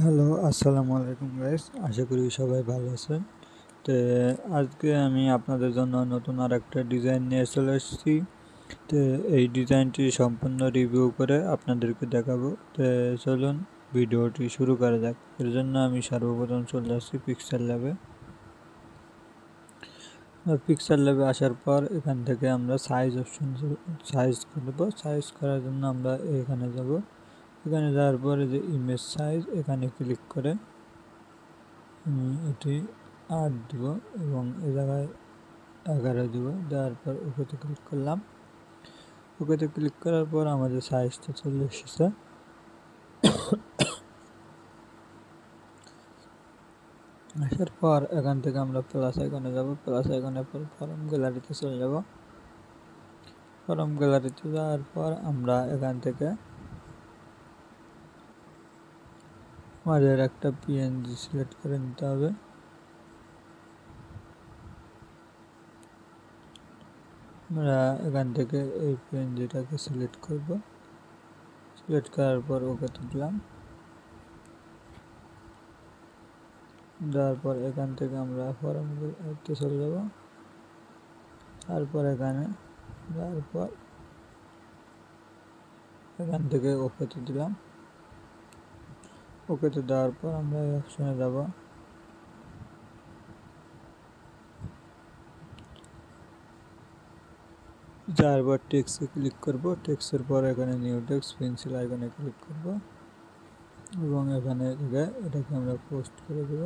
Hello, আসসালামু আলাইকুম guys. আশা করি সবাই ভালো আছেন। তো আজকে আমি আপনাদের জন্য নতুন আরেকটা ডিজাইন নিয়ে চলে এসেছি। তো এই ডিজাইনটি সম্পূর্ণ রিভিউ করে আপনাদেরকে দেখাবো। তো চলুন ভিডিওটি শুরু করা যাক। এর জন্য আমি সর্বপ্রথম চলে আসছি পিক্সেল ল্যাবে। পিক্সেল ল্যাবে আসার পর এখান থেকে আমরা সাইজ করব। সাইজ করার জন্য আমরা এখানে যাব। এখানে যাওয়ার পরে যে ইমেজ সাইজ এখানে ক্লিক করে এটি 8 দিব এবং এই জায়গায় 11 দিব। দেওয়ার পর ওকেতে ক্লিক করলাম। ওকেতে ক্লিক করার পর আমাদের সাইজটা চলে এসেছে। আসার পর এখান থেকে আমরা প্লাস আইকনে যাব। প্লাস আইকনের পর ফরম গ্যালারিতে চলে যাব। ফরম গ্যালারিতে যাওয়ার পর আমরা এখান থেকে আমাদের একটা পিএনজি সিলেক্ট করে নিতে হবে। আমরা এখান থেকে এই পিএনজিটাকে সিলেক্ট করব। সিলেক্ট করার পর ওকেতে দিলাম। দেওয়ার পর এখান থেকে আমরা ফরমগুলোতে চলে যাব। তারপর এখানে যাওয়ার পর এখান থেকে ওকেতে দিলাম। ওকেতে দেওয়ার পর আমরা এই অপশনে যাব। যাওয়ার পর টেক্সটে ক্লিক করব। টেক্সটের পর এখানে নিউ টেক্সট পেন্সিল আইকনে ক্লিক করব এবং এখানে থেকে এটাকে আমরা পোস্ট করে দেব।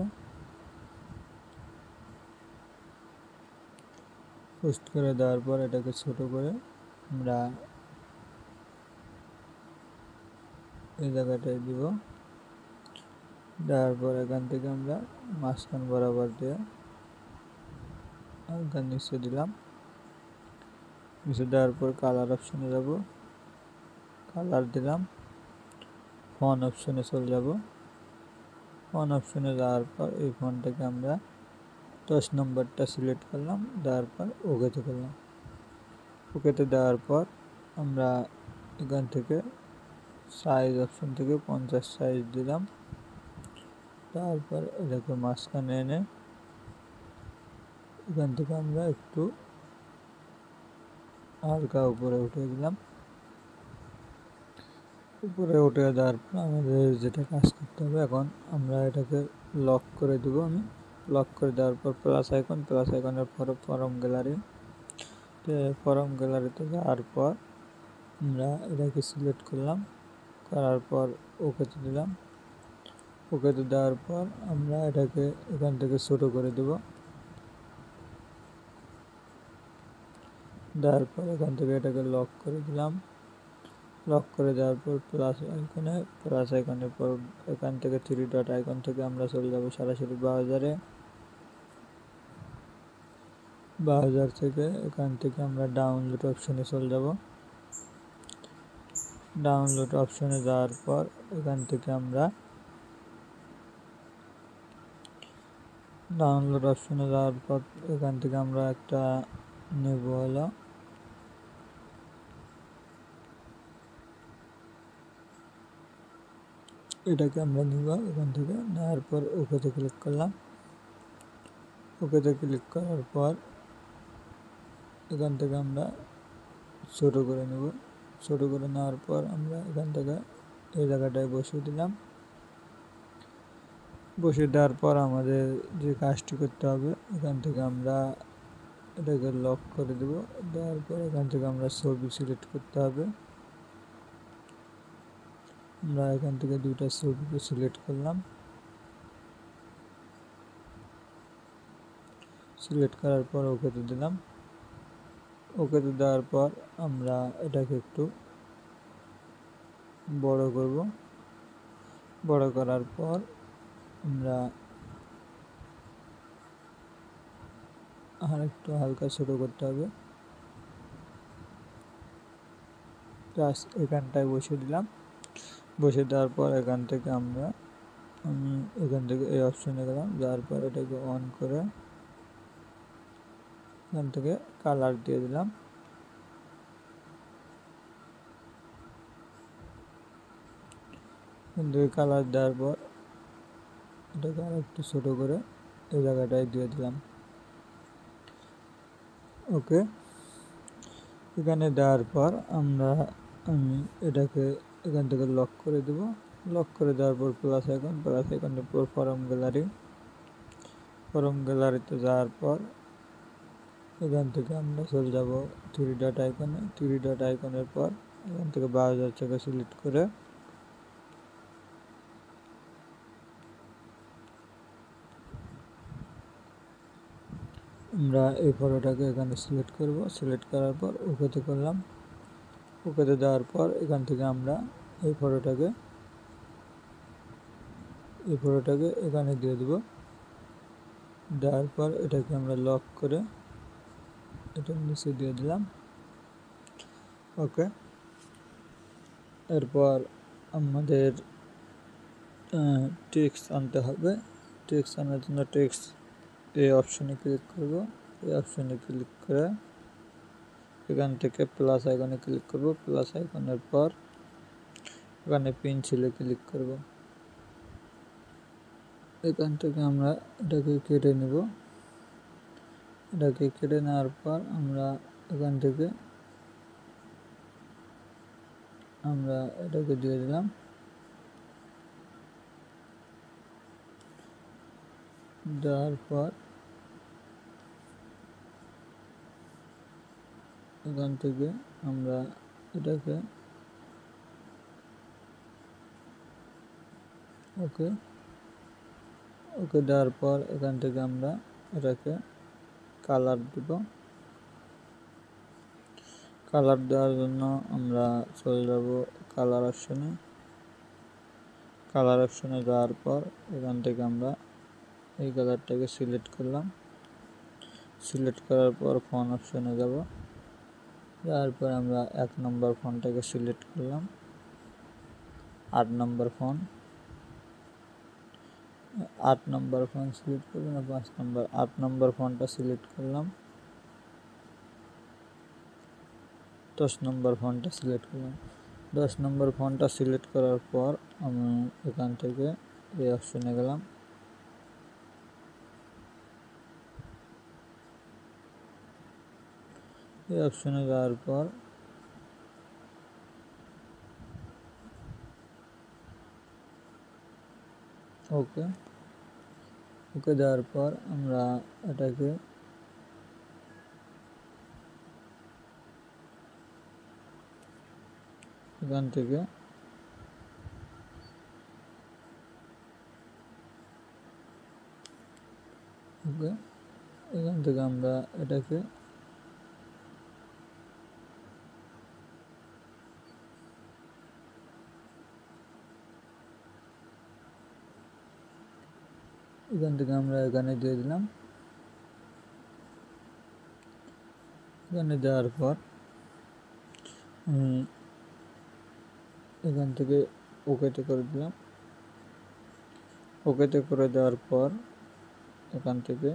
পোস্ট করে দেওয়ার পর এটাকে ছোট করে আমরা এই জায়গাটায় দিব। দেওয়ার পর এখান থেকে আমরা মাঝখান বরাবর দিয়ে হালকা নিচে দিলাম। নিচে দেওয়ার পর কালার অপশনে যাব। কালার দিলাম। ফন্ট অপশনে চলে যাব। ফন্ট অপশনে যাওয়ার পর এই ফন্টটাকে আমরা 10 নম্বরটা সিলেক্ট করলাম। দেওয়ার পর ওকেতে করলাম। ওকেতে দেওয়ার পর আমরা এখান থেকে সাইজ অপশন থেকে 50 সাইজ দিলাম। তারপর এটাকে মাঝখানে এনে এখান থেকে আমরা একটু হালকা উপরে উঠে দিলাম। উপরে উঠে দেওয়ার পর আমাদের যেটা কাজ করতে হবে, এখন আমরা এটাকে লক করে দেব। আমি লক করে দেওয়ার পর প্লাস আইকনের পর ফরম গ্যালারি। ফরম গ্যালারিতে যাওয়ার পর আমরা এটাকে সিলেক্ট করলাম। করার পর ওকেতে দিলাম। ওকেতে দেওয়ার পর আমরা এটাকে এখান থেকে ছোট করে দেব। দেওয়ার পর এখান থেকে এটাকে লক করে দিলাম। লক করে দেওয়ার পর প্লাস আইকনের পর এখান থেকে 3 ডট আইকন থেকে আমরা চলে যাব সরাসরি ব্রাউজারে। ব্রাউজার থেকে এখান থেকে আমরা ডাউনলোড অপশনে চলে যাব। ডাউনলোড অপশনে যাওয়ার পর এখান থেকে আমরা একটা নেব হলো এটাকে আমরা নিব। এখান থেকে নেওয়ার পর ওকেতে ক্লিক করলাম। ওকেতে ক্লিক করার পর এখান থেকে আমরা ছোট করে নেব। ছোট করে নেওয়ার পর আমরা এখান থেকে এই জায়গাটায় বসিয়ে দিলাম। বসিয়ে দেওয়ার পর আমাদের যে কাজটি করতে হবে, এখান থেকে আমরা এটাকে লক করে দেব। দেওয়ার পর এখান থেকে আমরা ছবি সিলেক্ট করতে হবে। আমরা এখান থেকে 2টা ছবিকে সিলেক্ট করলাম। সিলেক্ট করার পর ওকেতে দিলাম। ওকেতে দেওয়ার পর আমরা এটাকে একটু বড় করব। বড় করার পর আমরা আর একটু হালকা ছোট করতে হবে। জাস্ট এখানটায় বসিয়ে দিলাম। বসিয়ে দেওয়ার পর এখান থেকে আমি এখান থেকে এই অপশনে গেলাম। যাওয়ার পর এটাকে অন করে এখান থেকে কালার দিয়ে দিলাম। এখান থেকে কালার দেওয়ার পর এটাকে আর একটু ছোটো করে এই জায়গাটায় দিয়ে দিলাম। ওকে, এখানে দেওয়ার পর আমি এটাকে এখান থেকে লক করে দেব। লক করে দেওয়ার পর প্লাস আইকনের পর ফর্ম গ্যালারিতে যাওয়ার পর এখান থেকে আমরা চলে যাব 3 ডট আইকনে। 3 ডট আইকনের পর এখান থেকে ব্রাউজার থেকে সিলেক্ট করে আমরা এই ফটোটাকে এখানে সিলেক্ট করব। সিলেক্ট করার পর ওকেতে করলাম। ওকেতে দেওয়ার পর এখান থেকে আমরা এই ফটোটাকে এখানে দিয়ে দেব। দেওয়ার পর এটাকে আমরা লক করে এটার নিচে দিয়ে দিলাম। ওকে, এরপর আমাদের টেক্সট আনতে হবে। টেক্সট আনার জন্য টেক্সট এই অপশনে ক্লিক করব। এই অপশনে ক্লিক করে এখান থেকে প্লাস আইকনে ক্লিক করব। প্লাস আইকনের পর এখানে পেন্সিলে ক্লিক করব। এখান থেকে আমরা এটাকে কেটে নেব। এটাকে কেটে নেওয়ার পর আমরা এখান থেকে আমরা এটাকে দিয়ে দিলাম। দেওয়ার পর এখান থেকে আমরা এটাকে ওকে দেওয়ার পর এখান থেকে আমরা এটাকে কালার দেব। কালার দেওয়ার জন্য আমরা চলে যাব কালার অপশনে। কালার অপশনে যাওয়ার পর এখান থেকে আমরা এই কালারটাকে সিলেক্ট করলাম। সিলেক্ট করার পর ফন অপশনে যাব। যাওয়ার পর আমরা 1 নম্বর ফন্টটাকে সিলেক্ট করলাম। 8 নম্বর ফন সিলেক্ট করলাম না 5 নম্বর 8 নম্বর ফন্টটা সিলেক্ট করলাম। 10 নম্বর ফন্টটা সিলেক্ট করলাম। 10 নম্বর ফন্টটা সিলেক্ট করার পর আমি এখান থেকে এই অপশনে গেলাম। এই অপশনে যাওয়ার পর ওকে দেওয়ার পর আমরা এটাকে এখান থেকে আমরা এটাকে এখানে দিয়ে দিলাম। এখানে দেওয়ার পর এখান থেকে ওকেতে করে দিলাম। ওকেতে করে দেওয়ার পর এখান থেকে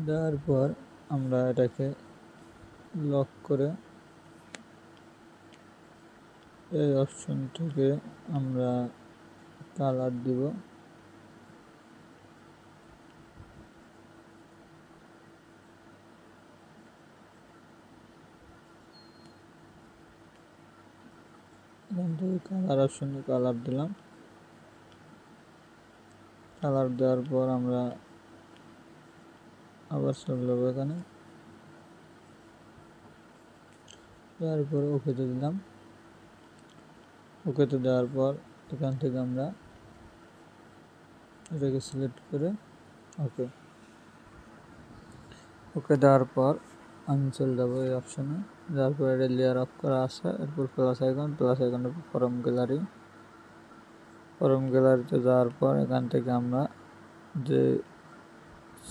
দেওয়ার পর আমরা এটাকে লক করে এই অপশন থেকে আমরা কালার দিব। এখান থেকে কালার অপশনে কালার দিলাম। কালার দেওয়ার পর আমরা আবার চলে যাবো এখানে। তারপর ওকেতে দিলাম। ওকেতে দেওয়ার পর এখান থেকে আমরা এটাকে সিলেক্ট করে ওকে দেওয়ার পর আমি চলে যাবো এই অপশনে। যাওয়ার পর এটা লেয়ার অফ করা আছে। এরপর প্লাস আইকনের ফর্ম গ্যালারিতে যাওয়ার পর এখান থেকে আমরা যে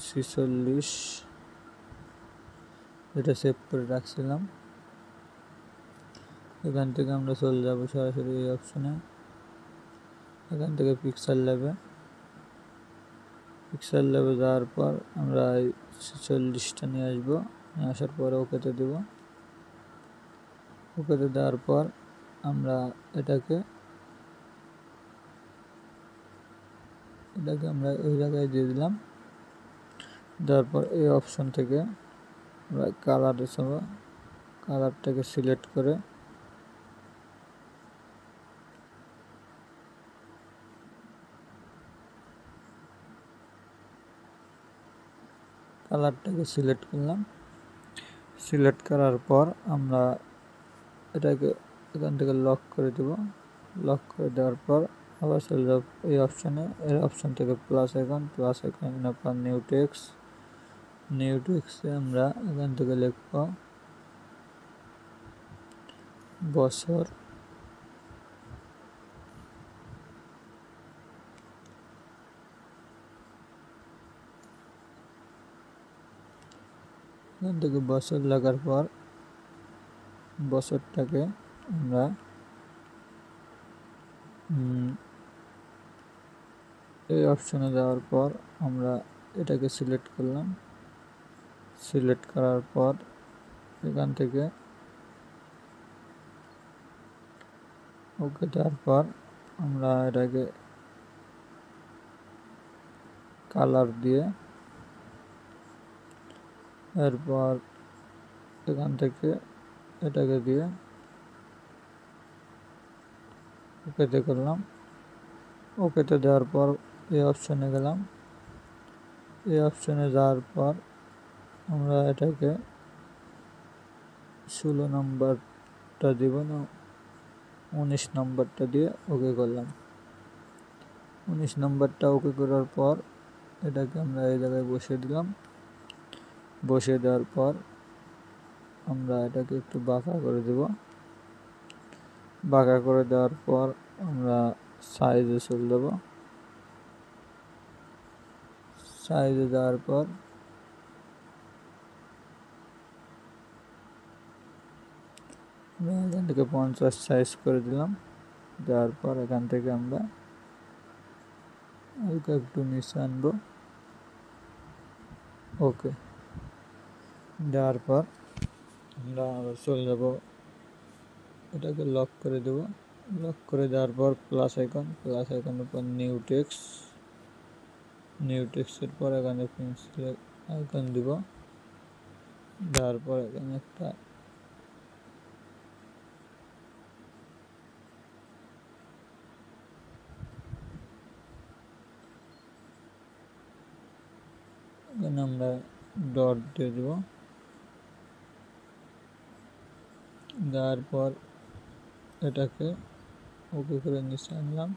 46 এটা সেভ করে রাখছিলাম এখান থেকে আমরা চলে যাব সরাসরি এই অপশনে। এখান থেকে পিক্সেল ল্যাবে যাওয়ার পর আমরা এই 46টা নিয়ে আসবো। নিয়ে আসার পরে ওকেতে দেব। ওকেতে দেওয়ার পর আমরা এটাকে আমরা এই জায়গায় দিয়ে দিলাম। দেওয়ার পর এই অপশন থেকে আমরা কালারটাকে সিলেক্ট করে সিলেক্ট করলাম। সিলেক্ট করার পর আমরা এটাকে এখান থেকে লক করে দেব। লক করে দেওয়ার পর আবার চলে যাব এই অপশানে। এর অপশান থেকে প্লাস আইকন পর নিউ টেক্সটে আমরা এখান থেকে লিখব বছর। এখান থেকে বছর লাগার পর বছরটাকে আমরা এই অপশানে যাওয়ার পর আমরা এটাকে সিলেক্ট করলাম। সিলেক্ট করার পর এখান থেকে ওকে দেওয়ার পর আমরা এটাকে কালার দিয়ে এরপর এখান থেকে এটাকে দিয়ে ওকেতে করলাম। ওকেতে দেওয়ার পর এই অপশানে গেলাম। এই অপশানে যাওয়ার পর আমরা এটাকে 16 নম্বরটা দিব না 19 নম্বরটা দিয়ে ওকে করলাম। 19 নম্বরটা ওকে করার পর এটাকে আমরা এই জায়গায় বসিয়ে দিলাম। বসিয়ে দেওয়ার পর আমরা এটাকে একটু বাঁকা করে দেব। বাঁকা করে দেওয়ার পর আমরা সাইজে চলে যাব। সাইজে যাওয়ার পর এখান থেকে 50 সাইজ করে দিলাম। দেওয়ার পর এখান থেকে আমরা হালকা একটু নিচে আনবো। ওকে দেওয়ার পর আমরা আবার চলে যাব, এটাকে লক করে দেব। লক করে দেওয়ার পর প্লাস আইকনের পর নিউ টেক্সটের পর এখানে পেন্সিলের আইকন দিব। দেওয়ার পর এখানে একটা এখানে আমরা ডট দিয়ে দেব। দেওয়ার পর এটাকে ওকে করে নিচে আনলাম।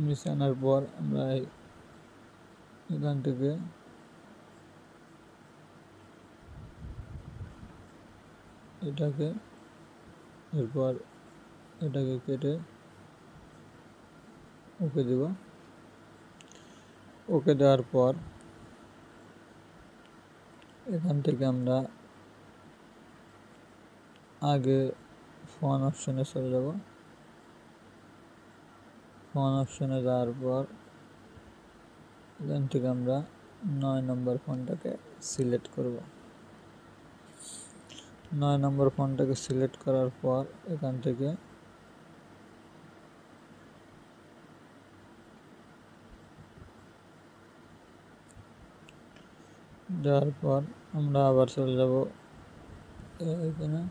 নিচে আনার পর আমরা এখান থেকে এরপর এটাকে কেটে ওকে দেব। ওকে দেওয়ার পর এখান থেকে আমরা আগে ফন্ট অপশনে চলে যাব। ফন্ট অপশনে যাওয়ার পর এখান থেকে আমরা 9 নম্বর ফন্টটাকে সিলেক্ট করব। 9 নম্বর ফন্টটাকে সিলেক্ট করার পর এখান থেকে দেওয়ার পর আমরা আবার চলে যাব এখানে।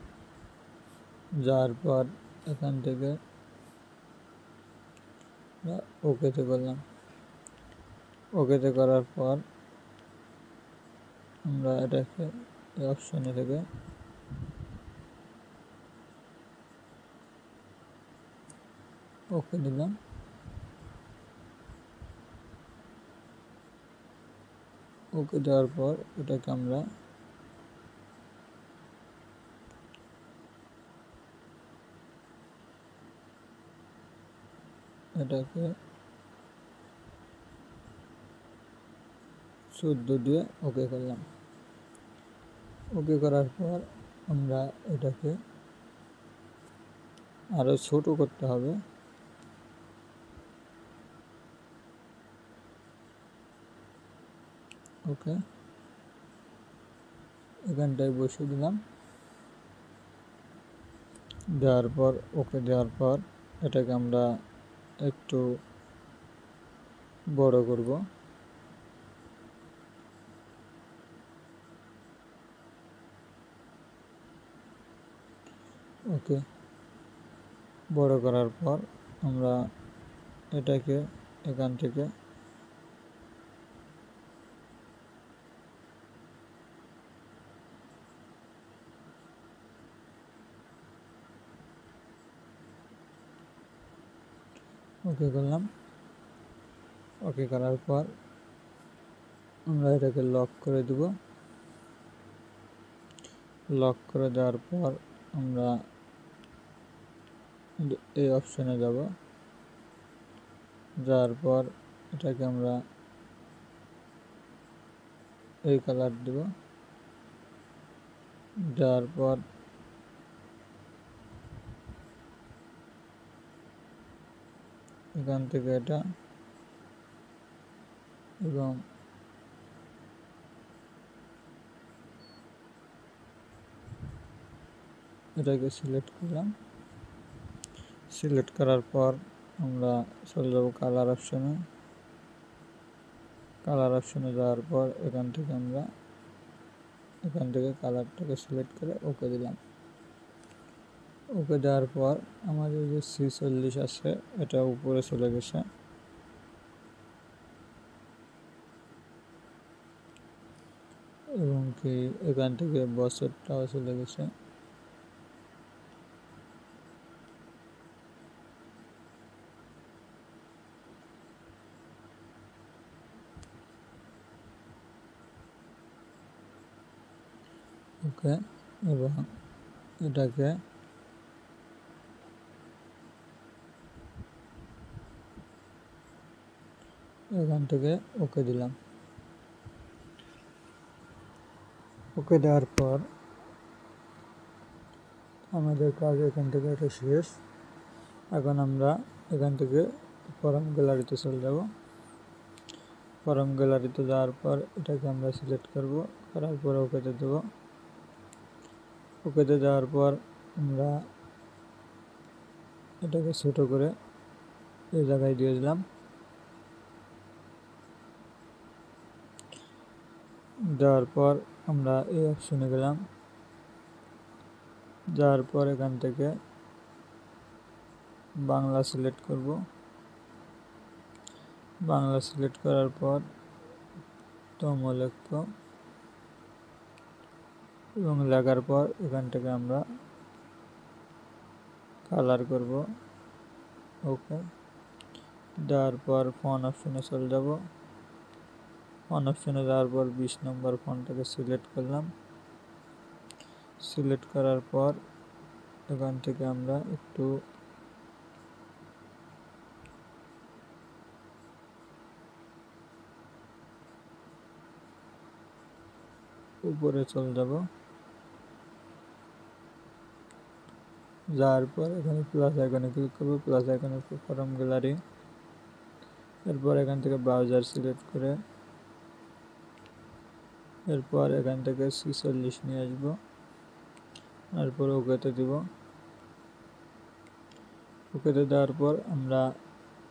যাওয়ার পর এখান থেকে ওকেতে করলাম। ওকেতে করার পর আমরা এটাকে এই অপশনে থেকে ওকে দিলাম। ওকে দেওয়ার পর এটাকে আমরা এটাকে 14 দিয়ে ওকে করলাম। ওকে করার পর আমরা এটাকে আরো ছোট করতে হবে। ওকে এখানটায় বসিয়ে দিলাম। দেওয়ার পর ওকে দেওয়ার পর এটাকে আমরা একটু বড় করব। ওকে বড় করার পর আমরা এটাকে এখান থেকে ওকে করলাম। ওকে করার পর আমরা এটাকে লক করে দেব। লক করে দেওয়ার পর আমরা এই অপশনে যাব। যাওয়ার পর এটাকে আমরা এই কালার দেব। দেওয়ার পর এখান থেকে এটা এবং এটাকে সিলেক্ট করলাম। সিলেক্ট করার পর আমরা চলে যাব কালার অপশনে। কালার অপশনে যাওয়ার পর এখান থেকে কালারটাকে সিলেক্ট করে ওকে দিলাম। ওকে দেওয়ার পর আমাদের যে C40 আছে এটা উপরে চলে গেছে। এবং কি এখান থেকে বছরটাও চলে গেছে। ওকে এবং এটাকে এখান থেকে ওকে দিলাম। ওকে দেওয়ার পর আমাদের কাজ এখান থেকে এটা শেষ। এখন আমরা এখান থেকে ফরম গ্যালারিতে চলে যাব। ফরম গ্যালারিতে যাওয়ার পর এটাকে আমরা সিলেক্ট করব। করার পর ওকেতে দেব। ওকেতে দেওয়ার পর আমরা এটাকে ছোট করে এই জায়গায় দিয়ে দিলাম। দেওয়ার পর আমরা এই অপশনে গেলাম। যাওয়ার পর এখান থেকে বাংলা সিলেক্ট করব। বাংলা সিলেক্ট করার পর তম লিখব এবং লেখার পর এখান থেকে আমরা কালার করব। ওকে দেওয়ার পর ফন্ট অপশনে চলে যাব। ফন্ট অপশনে যাওয়ার পর 20 নম্বর ফন্টটাকে সিলেক্ট করলাম। সিলেক্ট করার পর এখান থেকে আমরা একটু উপরে চলে যাব। যাওয়ার পর এখানে প্লাস আইকনে ক্লিক করব। প্লাস আইকনে ফরম গ্যালারি। এরপর এখান থেকে ব্রাউজার সিলেক্ট করে এরপর এখান থেকে C40 নিয়ে আসব। তারপর ওকেতে দিব। ওকেতে দেওয়ার পর আমরা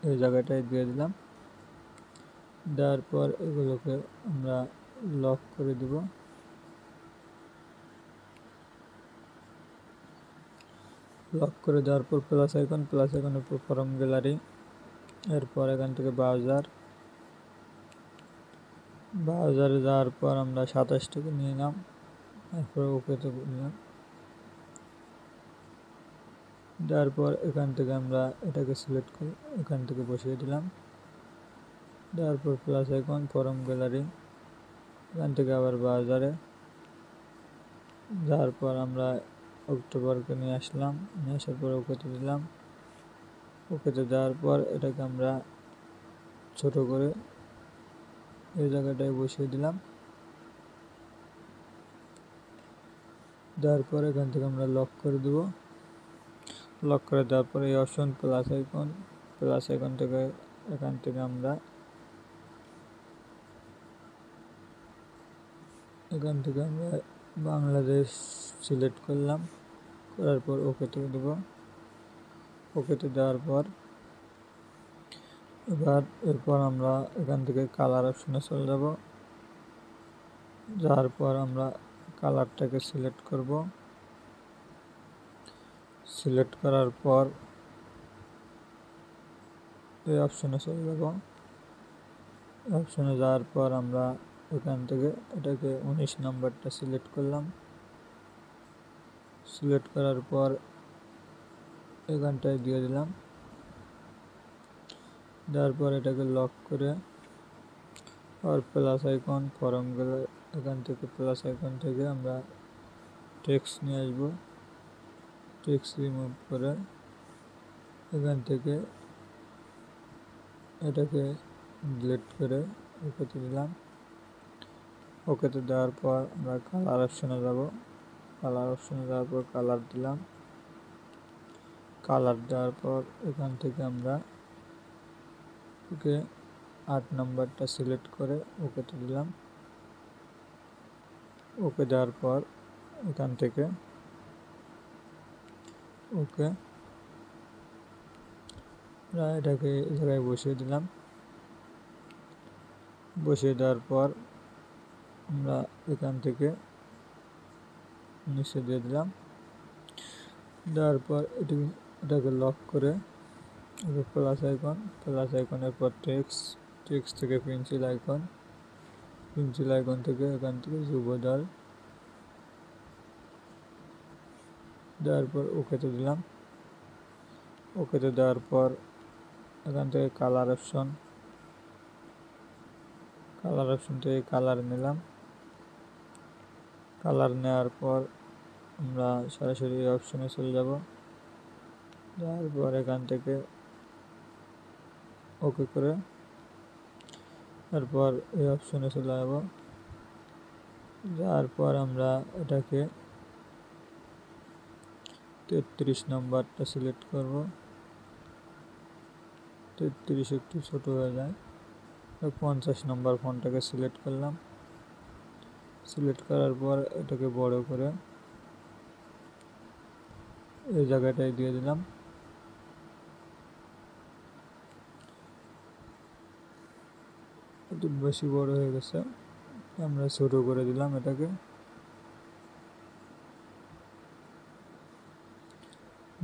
এই জায়গাটায় দিয়ে দিলাম। দেওয়ার পর এগুলোকে আমরা লক করে দিব। লক করে দেওয়ার পর প্লাস আইকনের উপর ফরম গ্যালারি। এরপর এখান থেকে ব্রাউজারে যাওয়ার পর আমরা 27টাকে নিয়ে নিলাম। তারপর ওকেতে দিলাম। দেওয়ার পর এখান থেকে আমরা এটাকে সিলেক্ট করে এখান থেকে বসিয়ে দিলাম। দেওয়ার পর প্লাস আইকন ফরম গ্যালারি। এখান থেকে আবার ব্রাউজারে যাওয়ার পর আমরা অক্টোবরকে নিয়ে আসলাম। নিয়ে আসার পর ওকেতে দিলাম। ওকেতে দেওয়ার পর এটাকে আমরা ছোট করে এই জায়গাটায় বসিয়ে দিলাম। দেওয়ার পর এখান থেকে আমরা লক করে দেব। লক করে দেওয়ার পর এই অপশন প্লাস আইকন থেকে এখান থেকে আমরা বাংলাদেশ সিলেক্ট করলাম, করার পর ওকেতে দেব। ওকেতে দেওয়ার পর এরপর আমরা এখান থেকে কালার অপশনে চলে যাব। যাওয়ার পর আমরা কালারটাকে সিলেক্ট করব। সিলেক্ট করার পর এই অপশনে চলে যাব। অপশনে যাওয়ার পর আমরা এখান থেকে এটাকে 19 নাম্বারটা সিলেক্ট করলাম। সিলেক্ট করার পর এখানটায় দিয়ে দিলাম। দেওয়ার পর এটাকে লক করে আর প্লাস আইকন ফরমগুলো এখান থেকে প্লাস আইকন থেকে আমরা টেক্সট নিয়ে আসব। টেক্সট রিমুভ করে এখান থেকে এটাকে ডিলিট করে ওকেতে দিলাম। ওকেতে দেওয়ার পর আমরা কালার অপশনে যাব। কালার অপশনে যাওয়ার পর কালার দিলাম। কালার দেওয়ার পর এখান থেকে আমরা ওকে 8 নাম্বারটা সিলেক্ট করে ওকেতে দিলাম। ওকে দেওয়ার পর এখান থেকে ওকে এটাকে এই জায়গায় বসিয়ে দিলাম। বসিয়ে দেওয়ার পর আমরা এখান থেকে নিচে দিয়ে দিলাম। দেওয়ার পর এটাকে লক করে প্লাস আইকনের পর টেক্সট থেকে পেন্সিল আইকন থেকে এখান থেকে যুবদল দেওয়ার পর ওকেতে দিলাম। ওকেতে দেওয়ার পর এখান থেকে কালার অপশন থেকে কালার নিলাম। কালার নেওয়ার পর আমরা সরাসরি এই অপশনে চলে যাব। যাওয়ার পর এখান থেকে ওকে করে তারপর এই অপশনে চলে যাব। যাওয়ার পর আমরা এটাকে 33 নাম্বারটা সিলেক্ট করব। 33 একটু ছোট হয়ে যায়, 50 নাম্বার ফন্টটাকে সিলেক্ট করলাম। সিলেক্ট করার পর এটাকে বড় করে এই জায়গাটায় দিয়ে দিলাম। একটু বেশি বড় হয়ে গেছে, আমরা ছোট করে দিলাম এটাকে।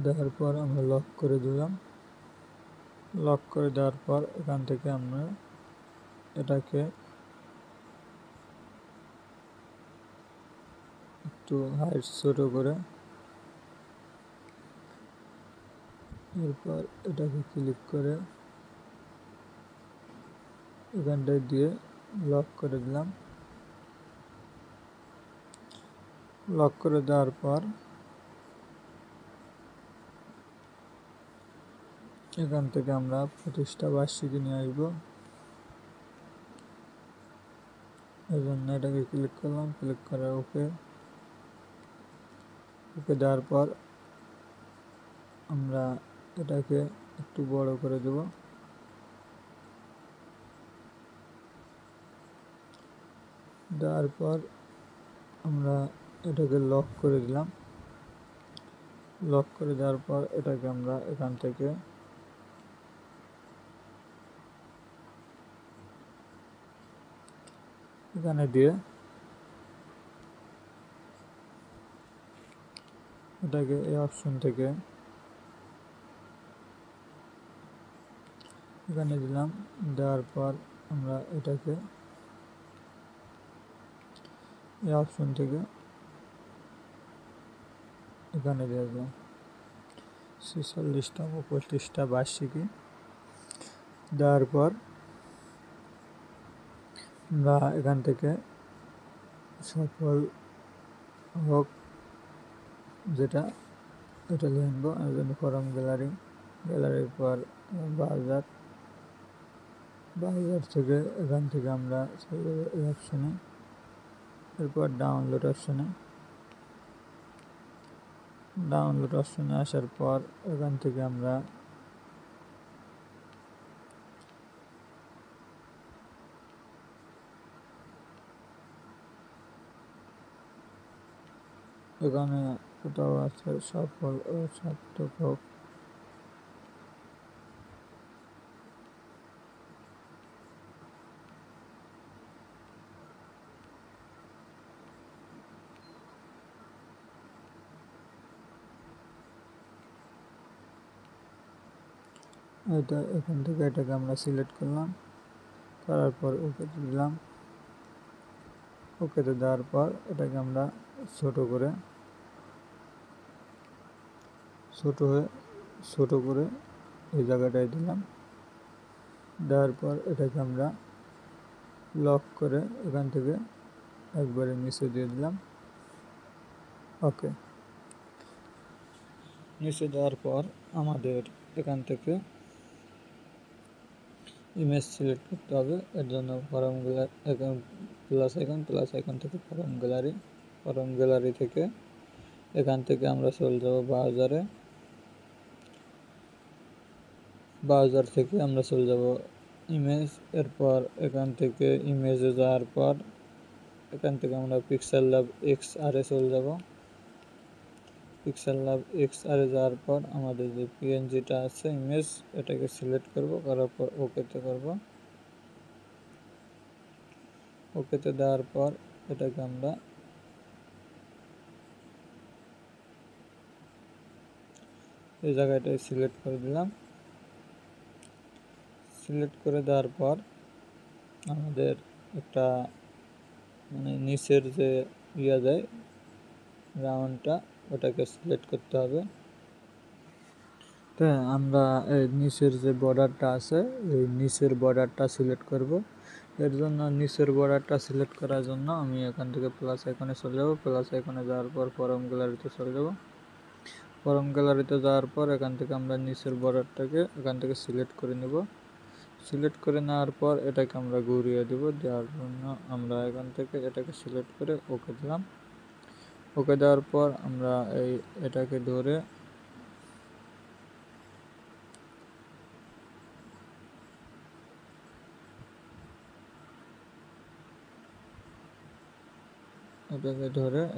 দেওয়ার পর আমরা লক করে দিলাম। লক করে দেওয়ার পর এখান থেকে আমরা এটাকে একটু হাইট ছোট করে এরপর এটাকে ক্লিক করে এখানটায় দিয়ে লক করে দিলাম। লক করে দেওয়ার পর এখান থেকে আমরা প্রতিষ্ঠা বার্ষিকী নিয়ে আসবো। এই জন্য এটাকে ক্লিক করলাম। ক্লিক করে ওকে দেওয়ার পর আমরা এটাকে একটু বড় করে দেব। দেওয়ার পর আমরা এটাকে লক করে দিলাম। লক করে দেওয়ার পর এটাকে আমরা এখান থেকে এখানে দিয়ে এটাকে এই অপশন থেকে এখানে দিলাম। দেওয়ার পর আমরা এটাকে এই অপশন থেকে এখানে দিয়ে দিলাম 46তম প্রতিষ্ঠা বার্ষিকী। দেওয়ার পর আমরা এখান থেকে সফল হোক যেটা এটা লিখবো। ফরম গ্যালারির পর বাজার থেকে এখান থেকে আমরা এই অপশনে এরপর ডাউনলোড অপশনে আসার পর এখান থেকে আমরা এখানে কোথাও আছে সফল ও সার্থক হোক। এটা এখান থেকে এটাকে আমরা সিলেক্ট করলাম, করার পর ওকেতে দিলাম। ওকেতে দেওয়ার পর এটাকে আমরা ছোট করে এই জায়গাটায় দিলাম। দেওয়ার পর এটাকে আমরা লক করে এখান থেকে একবারে নিচে দিয়ে দিলাম। ওকে, নিচে দেওয়ার পর আমাদের এখান থেকে ইমেজ সিলেক্ট করতে হবে। এর জন্য প্লাস আইকন থেকে ফরম গ্যালারি থেকে এখান থেকে আমরা চলে যাব ব্রাউজার থেকে আমরা চলে যাব ইমেজ। এরপর এখান থেকে ইমেজে যাওয়ার পর এখান থেকে আমরা পিক্সেল ল্যাব XR এ চলে যাব। পিক্সেল ল্যাব XR এ যাওয়ার পর আমাদের যে পিএনজিটা আছে ইমেজ, এটাকে সিলেক্ট করব, করার পর ওকেতে করব। ওকেতে দেওয়ার পর এটাকে আমরা এই জায়গাটায় সিলেক্ট করে দিলাম। সিলেক্ট করে দেওয়ার পর আমাদের একটা নিচের যে যায় রাউন্ডটা, ওটাকে সিলেক্ট করতে হবে। তো আমরা এই নিচের যে বর্ডারটা আছে, এই নিচের বর্ডারটা সিলেক্ট করব। এর জন্য নিচের বর্ডারটা সিলেক্ট করার জন্য আমি এখান থেকে প্লাস আইকনে চলে যাব। প্লাস আইকনে যাওয়ার পর ফরম গ্যালারিতে চলে যাব। ফরম গ্যালারিতে যাওয়ার পর এখান থেকে আমরা নিচের বর্ডারটাকে এখান থেকে সিলেক্ট করে নেব। সিলেক্ট করে নেওয়ার পর এটাকে আমরা ঘুরিয়ে দেব। দেওয়ার জন্য আমরা এখান থেকে এটাকে সিলেক্ট করে ওকে দিলাম। ওকে দেওয়ার পর আমরা এটাকে ধরে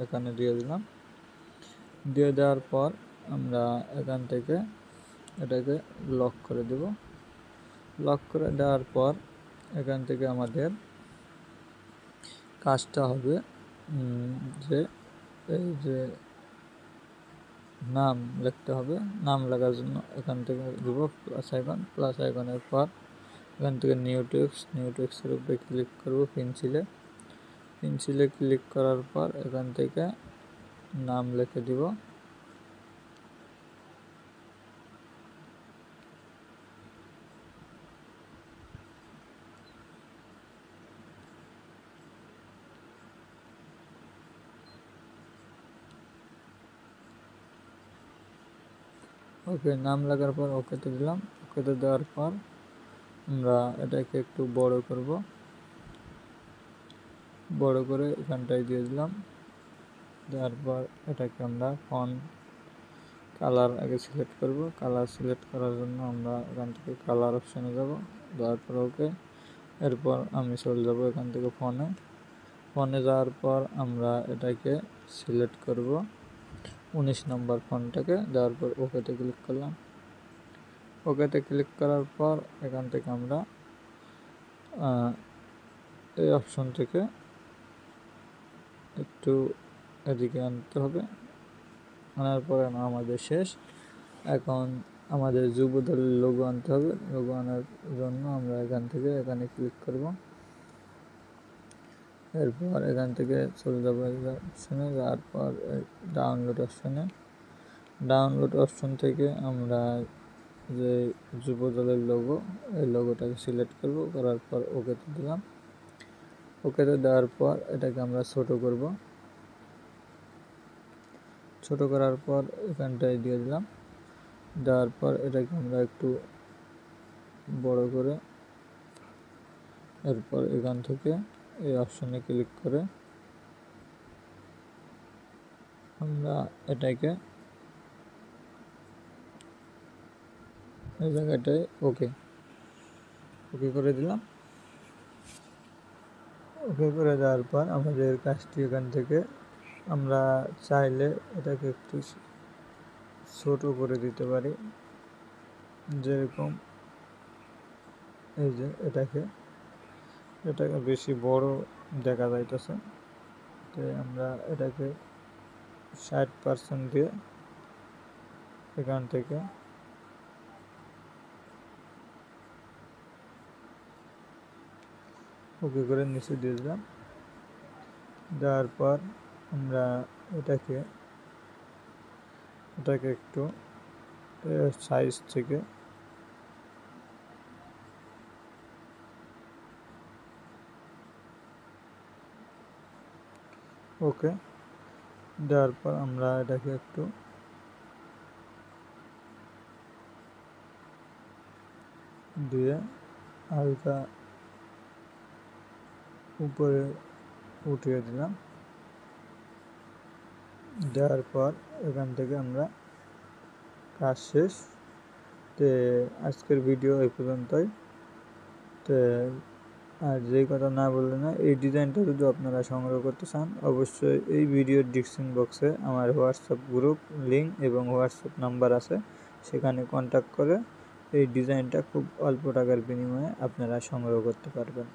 এখানে দিয়ে দিলাম। দিয়ে দেওয়ার পর আমরা এখান থেকে এটাকে লক করে দেব। লক করে দেওয়ার পর এখান থেকে আমাদের কাজটা হবে যে এই যে নাম লিখতে হবে। নাম লেখার জন্য এখান থেকে দিব প্লাস আইকনের পর এখান থেকে নিউ টেক্সটের উপরে ক্লিক করব। পেন্সিলে ক্লিক করার পর এখান থেকে নাম লিখে দিব। ওকে, নাম লেখার পর ওকেতে দিলাম। ওকেতে দেওয়ার পর আমরা এটাকে একটু বড় করে এখানটায় দিয়ে দিলাম। দেওয়ার পর এটাকে আমরা ফন্ট কালার আগে সিলেক্ট করব। কালার সিলেক্ট করার জন্য আমরা এখান থেকে কালার অপশানে যাব। দেওয়ার পর ওকে, এরপর আমি চলে যাব এখান থেকে ফোনে যাওয়ার পর আমরা এটাকে সিলেক্ট করব 19 নম্বর ফোনটাকে। দেওয়ার পর ওকেতে ক্লিক করলাম। ওকেতে ক্লিক করার পর এখান থেকে আমরা এই অপশন থেকে একটু এদিকে আনতে হবে। আনার পরে আমাদের শেষ। এখন আমাদের যুবদলের লোগো আনতে হবে। লোগো আনার জন্য আমরা এখান থেকে এখানে ক্লিক করব। এরপর এখান থেকে চলে যাবো অপশনে। যাওয়ার পর ডাউনলোড অপশন থেকে আমরা যে যুবদলের লোগো, এই লোগোটাকে সিলেক্ট করব। করার পর ওকেতে দিলাম। ওকেতে দেওয়ার পর এটাকে আমরা ছোট করার পর এখানটায় দিয়ে দিলাম। দেওয়ার পর এটাকে আমরা একটু বড় করে এরপর এখান থেকে এই অপশনে ক্লিক করে আমরা এটাকে এই জায়গাটায় ওকে করে দিলাম। ওকে করে দেওয়ার পর আমাদের কাজটি এখান থেকে আমরা চাইলে এটাকে একটু ছোট করে দিতে পারি, যেরকম এই যে এটাকে বেশি বড় দেখা যাইতেছে। তো আমরা এটাকে 60% দিয়ে এখান থেকে ওকে করে নিচে দিয়ে দিলাম। দেওয়ার পর আমরা এটাকে একটু সাইজ থেকে ওকে দেওয়ার পর আমরা এটাকে একটু দিয়ে হালকা উপরে উঠিয়ে দিলাম। দেওয়ার পর এখান থেকে আমরা কাজ শেষ। তো আজকের ভিডিও এই পর্যন্তই। তো আর যেই কথা না বললে না, এই ডিজাইনটা যদি আপনারা সংগ্রহ করতে চান, অবশ্যই এই ভিডিওর ডিসক্রিপশন বক্সে আমার হোয়াটসঅ্যাপ গ্রুপ লিঙ্ক এবং হোয়াটসঅ্যাপ নাম্বার আছে, সেখানে কন্ট্যাক্ট করে এই ডিজাইনটা খুব অল্প টাকার বিনিময়ে আপনারা সংগ্রহ করতে পারবেন।